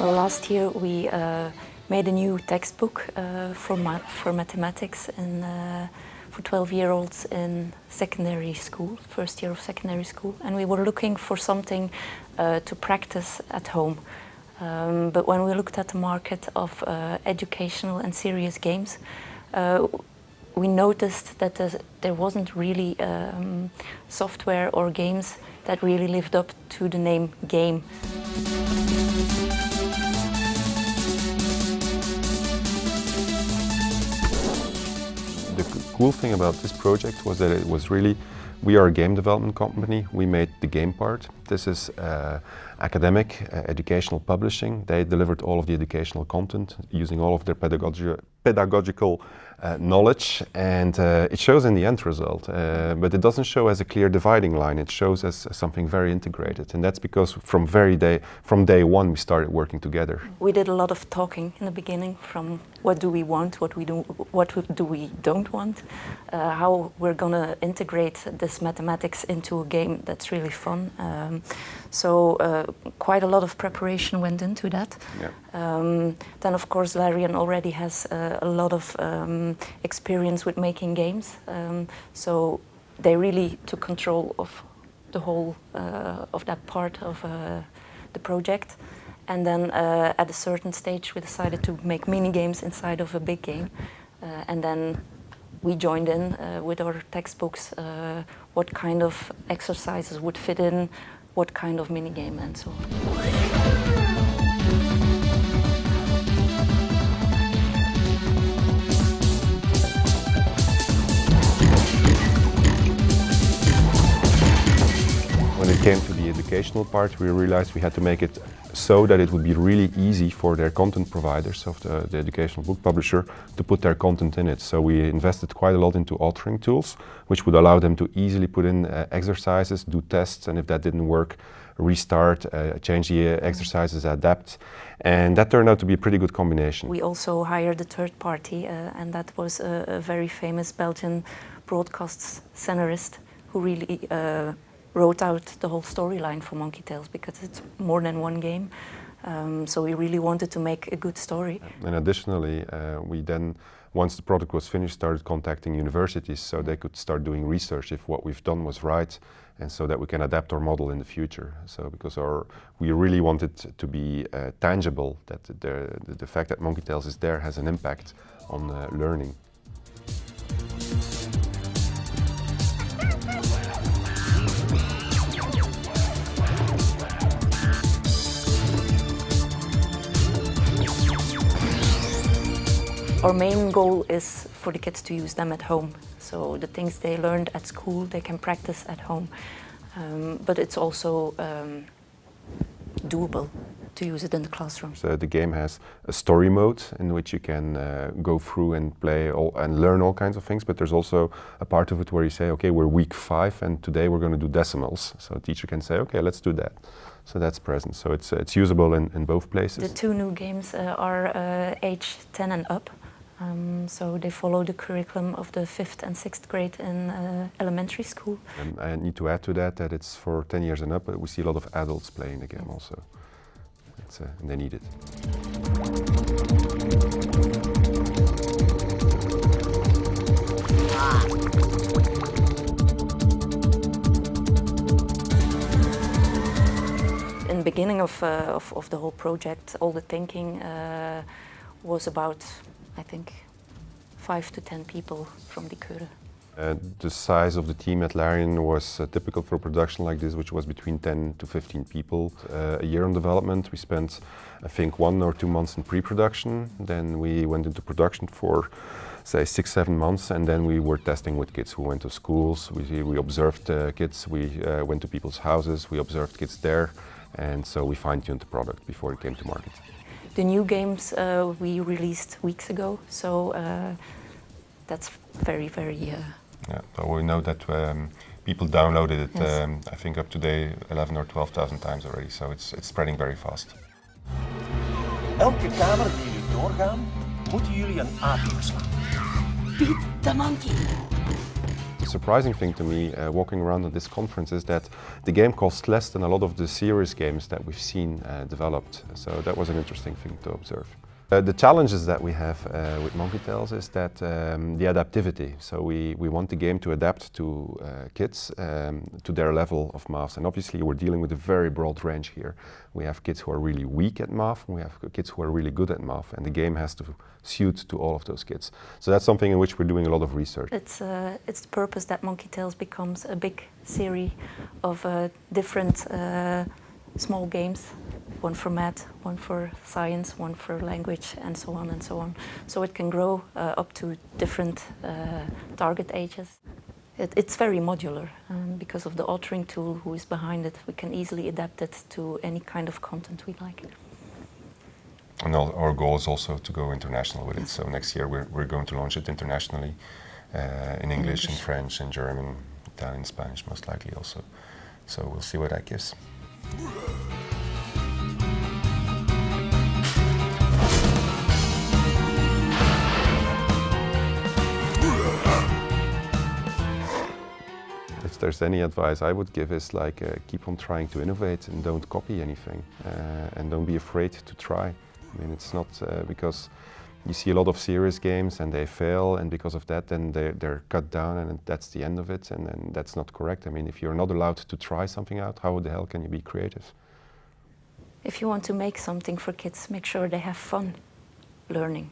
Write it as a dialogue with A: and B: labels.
A: Well, last year we made a new textbook for mathematics for 12-year-olds in secondary school, first year of secondary school, and we were looking for something to practice at home. But when we looked at the market of educational and serious games, we noticed that there wasn't really software or games that really lived up to the name game.
B: The cool thing about this project was that it was really, we are a game development company, we made the game part. This is academic, educational publishing. They delivered all of the educational content using all of their pedagogical knowledge, and it shows in the end result, but it doesn't show as a clear dividing line, it shows as something very integrated, and that's because from day one we started working together.
A: We did a lot of talking in the beginning, from what do we want, what do we don't want, how we're gonna integrate this mathematics into a game that's really fun. So quite a lot of preparation went into that.
B: Yeah.
A: Then of course Larian already has a lot of experience with making games, so they really took control of the whole of that part of the project. And then at a certain stage we decided to make mini games inside of a big game, and then we joined in with our textbooks, what kind of exercises would fit in what kind of mini game and so on.
B: When it came to the educational part, we realized we had to make it so that it would be really easy for their content providers of the educational book publisher to put their content in it. So we invested quite a lot into authoring tools, which would allow them to easily put in exercises, do tests, and if that didn't work, restart, change the exercises, adapt. And that turned out to be a pretty good combination.
A: We also hired a third party, and that was a very famous Belgian broadcast scenarist who really wrote out the whole storyline for Monkey Tales, because it's more than one game. So we really wanted to make a good story.
B: And additionally, we then, once the product was finished, started contacting universities so they could start doing research if what we've done was right, and so that we can adapt our model in the future. So because we really wanted to be tangible, that the fact that Monkey Tales is there has an impact on learning.
A: Our main goal is for the kids to use them at home. So the things they learned at school, they can practice at home. But it's also doable to use it in the classroom.
B: So the game has a story mode in which you can go through and play and learn all kinds of things, but there's also a part of it where you say, okay, we're week 5 and today we're going to do decimals. So a teacher can say, okay, let's do that. So that's present. So it's usable in both places.
A: The 2 new games are age 10 and up. So they follow the curriculum of the 5th and 6th grade in elementary school.
B: And I need to add to that it's for 10 years and up, but we see a lot of adults playing the game also. And they need it.
A: In the beginning of the whole project, all the thinking was about, I think, 5 to 10 people from the Keure.
B: The size of the team at Larian was typical for a production like this, which was between 10 to 15 people. A year on development, we spent, I think, 1 or 2 months in pre-production. Then we went into production for, say, 6-7 months, and then we were testing with kids who went to schools. We observed kids, we went to people's houses, we observed kids there, and so we fine-tuned the product before it came to market.
A: The new games we released weeks ago, so that's very, very...
B: Yeah, but we know that people downloaded it, yes. I think up to today 11 or 12,000 times already, so it's spreading very fast.
C: Elke kamer die jullie doorgaan, Moeten jullie een aap verslaan?
D: Beat the monkey.
B: The surprising thing to me walking around at this conference is that the game costs less than a lot of the serious games that we've seen developed. So that was an interesting thing to observe. The challenges that we have with Monkey Tales is that the adaptivity. So we want the game to adapt to kids to their level of maths. And obviously we're dealing with a very broad range here. We have kids who are really weak at math, and we have kids who are really good at math, and the game has to suit to all of those kids. So that's something in which we're doing a lot of research.
A: It's the purpose that Monkey Tales becomes a big series of different small games. One for math, one for science, one for language, and so on and so on. So it can grow up to different target ages. It's very modular, and because of the authoring tool who is behind it, we can easily adapt it to any kind of content we like.
B: And our goal is also to go international with it. So next year we're going to launch it internationally in English, in French, in German, Italian, Spanish most likely also. So we'll see what that gives. If there's any advice I would give is like keep on trying to innovate and don't copy anything and don't be afraid to try. I mean, it's not because you see a lot of serious games and they fail, and because of that then they're cut down and that's the end of it, and that's not correct. I mean, if you're not allowed to try something out, how the hell can you be creative?
A: If you want to make something for kids, make sure they have fun learning.